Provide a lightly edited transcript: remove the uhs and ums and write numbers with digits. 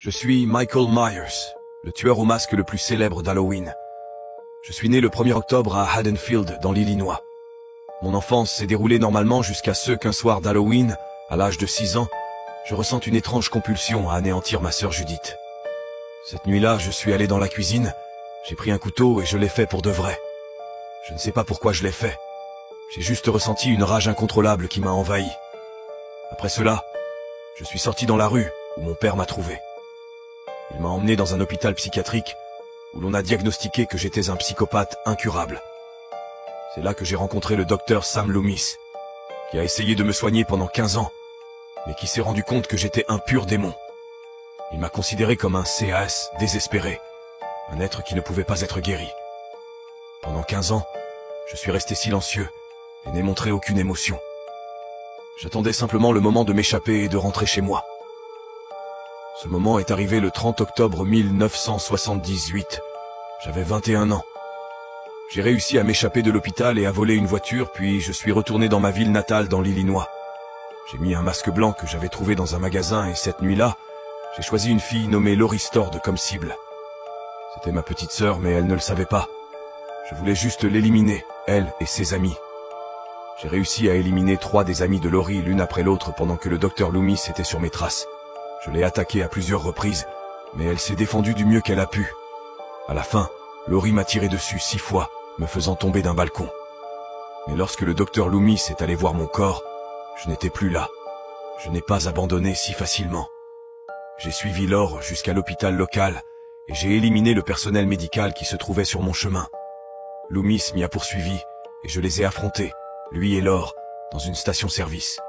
Je suis Michael Myers, le tueur au masque le plus célèbre d'Halloween. Je suis né le 1er octobre à Haddonfield, dans l'Illinois. Mon enfance s'est déroulée normalement jusqu'à ce qu'un soir d'Halloween, à l'âge de 6 ans, je ressente une étrange compulsion à anéantir ma sœur Judith. Cette nuit-là, je suis allé dans la cuisine, j'ai pris un couteau et je l'ai fait pour de vrai. Je ne sais pas pourquoi je l'ai fait. J'ai juste ressenti une rage incontrôlable qui m'a envahi. Après cela, je suis sorti dans la rue, où mon père m'a trouvé. Il m'a emmené dans un hôpital psychiatrique, où l'on a diagnostiqué que j'étais un psychopathe incurable. C'est là que j'ai rencontré le docteur Sam Loomis, qui a essayé de me soigner pendant 15 ans, mais qui s'est rendu compte que j'étais un pur démon. Il m'a considéré comme un CAS désespéré, un être qui ne pouvait pas être guéri. Pendant 15 ans, je suis resté silencieux et n'ai montré aucune émotion. J'attendais simplement le moment de m'échapper et de rentrer chez moi. Ce moment est arrivé le 30 octobre 1978. J'avais 21 ans. J'ai réussi à m'échapper de l'hôpital et à voler une voiture, puis je suis retourné dans ma ville natale dans l'Illinois. J'ai mis un masque blanc que j'avais trouvé dans un magasin et cette nuit-là, j'ai choisi une fille nommée Laurie Strode comme cible. C'était ma petite sœur, mais elle ne le savait pas. Je voulais juste l'éliminer, elle et ses amis. J'ai réussi à éliminer 3 des amis de Laurie l'une après l'autre pendant que le docteur Loomis était sur mes traces. Je l'ai attaquée à plusieurs reprises, mais elle s'est défendue du mieux qu'elle a pu. À la fin, Laurie m'a tiré dessus 6 fois, me faisant tomber d'un balcon. Mais lorsque le docteur Loomis est allé voir mon corps, je n'étais plus là. Je n'ai pas abandonné si facilement. J'ai suivi Laure jusqu'à l'hôpital local et j'ai éliminé le personnel médical qui se trouvait sur mon chemin. Loomis m'y a poursuivi et je les ai affrontés, lui et Laure, dans une station-service.